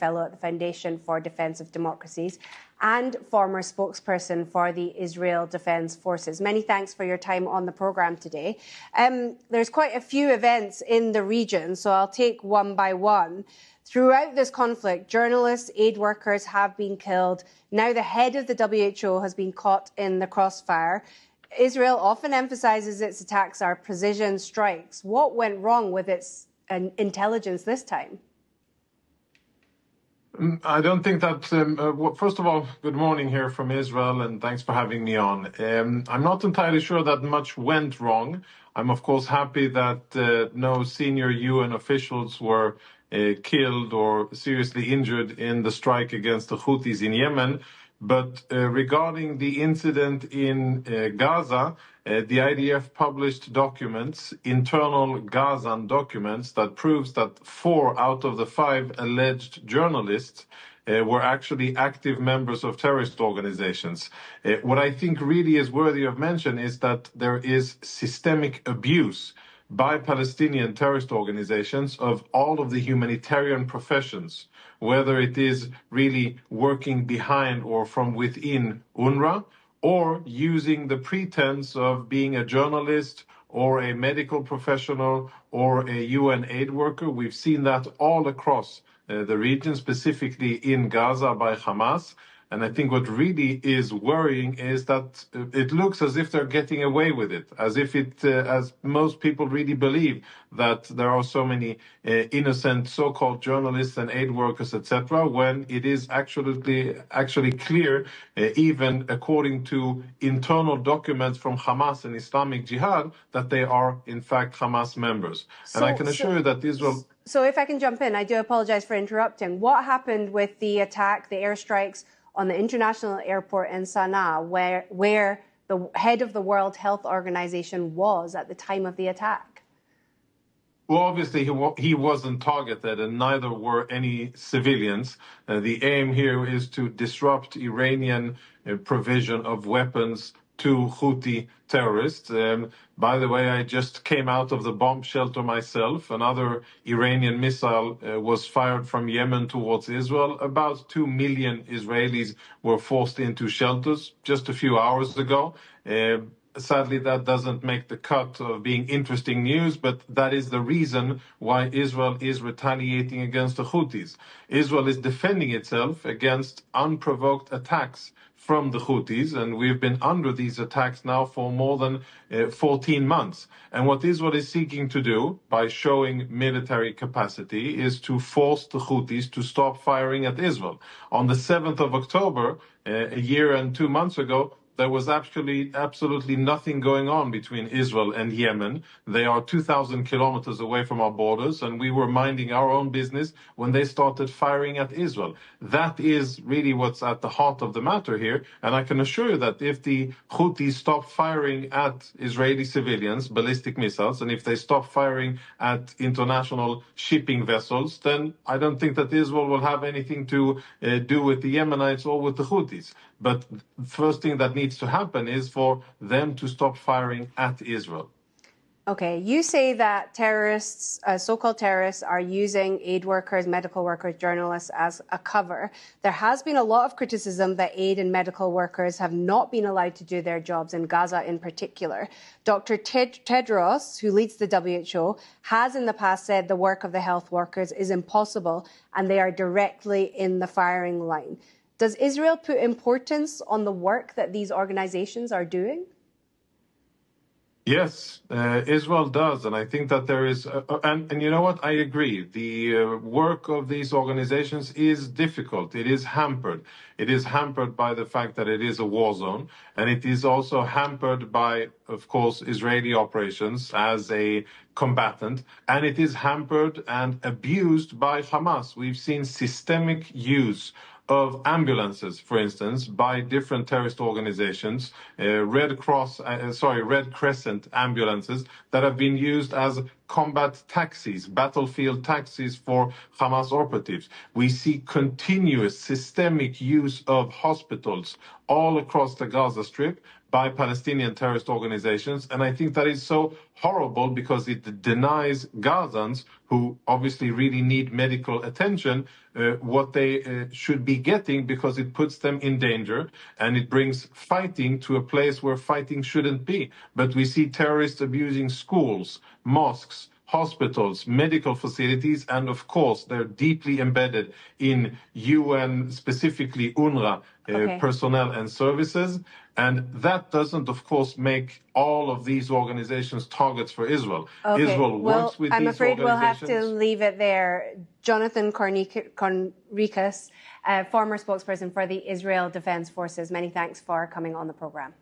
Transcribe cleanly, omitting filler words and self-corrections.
Fellow at the Foundation for Defence of Democracies and former spokesperson for the Israel Defence Forces. Many thanks for your time on the programme today. There's quite a few events in the region, so I'll take one by one. Throughout this conflict, journalists, aid workers have been killed. Now the head of the WHO has been caught in the crossfire. Israel often emphasises its attacks are precision strikes. What went wrong with its intelligence this time? I don't think that, first of all, good morning here from Israel, and thanks for having me on. I'm not entirely sure that much went wrong. I'm, of course, happy that no senior UN officials were killed or seriously injured in the strike against the Houthis in Yemen. But regarding the incident in Gaza, the IDF published documents, internal Gazan documents, that proves that 4 out of the 5 alleged journalists were actually active members of terrorist organizations. What I think really is worthy of mention is that there is systemic abuse by Palestinian terrorist organizations of all of the humanitarian professions, whether it is really working behind or from within UNRWA, or using the pretense of being a journalist or a medical professional or a UN aid worker. We've seen that all across the region, specifically in Gaza by Hamas. And I think what really is worrying is that it looks as if they're getting away with it, as if as most people really believe that there are so many innocent so-called journalists and aid workers, etc., when it is actually clear, even according to internal documents from Hamas and Islamic Jihad, that they are in fact Hamas members. And I can assure you that Israel... So if I can jump in, I do apologize for interrupting. What happened with the attack, the airstrikes on the international airport in Sana'a, where the head of the World Health Organization was at the time of the attack? Well, obviously, he wasn't targeted, and neither were any civilians. The aim here is to disrupt Iranian provision of weapons to Houthi terrorists. By the way, I just came out of the bomb shelter myself. Another Iranian missile was fired from Yemen towards Israel. About 2 million Israelis were forced into shelters just a few hours ago. Sadly, that doesn't make the cut of being interesting news, but that is the reason why Israel is retaliating against the Houthis. Israel is defending itself against unprovoked attacks from the Houthis, and we've been under these attacks now for more than 14 months. And what Israel is seeking to do by showing military capacity is to force the Houthis to stop firing at Israel. On the 7th of October, a year and 2 months ago, there was absolutely nothing going on between Israel and Yemen. They are 2,000 kilometers away from our borders, and we were minding our own business when they started firing at Israel. That is really what's at the heart of the matter here. And I can assure you that if the Houthis stop firing at Israeli civilians, ballistic missiles, and if they stop firing at international shipping vessels, then I don't think that Israel will have anything to do with the Yemenites or with the Houthis. But the first thing that needs to happen is for them to stop firing at Israel. Okay, you say that terrorists, so-called terrorists, are using aid workers, medical workers, journalists as a cover. There has been a lot of criticism that aid and medical workers have not been allowed to do their jobs in Gaza in particular. Dr. Tedros, who leads the WHO, has in the past said the work of the health workers is impossible and they are directly in the firing line. Does Israel put importance on the work that these organizations are doing? Yes, Israel does. And I think that there is, and you know what, I agree. The work of these organizations is difficult. It is hampered. It is hampered by the fact that it is a war zone. And it is also hampered by, of course, Israeli operations as a combatant. And it is hampered and abused by Hamas. We've seen systemic use of ambulances, for instance, by different terrorist organizations, Red Crescent ambulances that have been used as combat taxis, battlefield taxis for Hamas operatives. We see continuous systemic use of hospitals all across the Gaza Strip by Palestinian terrorist organizations. And I think that is so horrible because it denies Gazans, who obviously really need medical attention, what they should be getting, because it puts them in danger and it brings fighting to a place where fighting shouldn't be. But we see terrorists abusing schools, mosques, hospitals, medical facilities, and of course, they're deeply embedded in UN, specifically UNRWA, personnel and services. And that doesn't, of course, make all of these organizations targets for Israel. Israel works with I'm these afraid we'll have to organizations. leave it there. Jonathan Conricus, former spokesperson for the Israel Defense Forces, many thanks for coming on the program.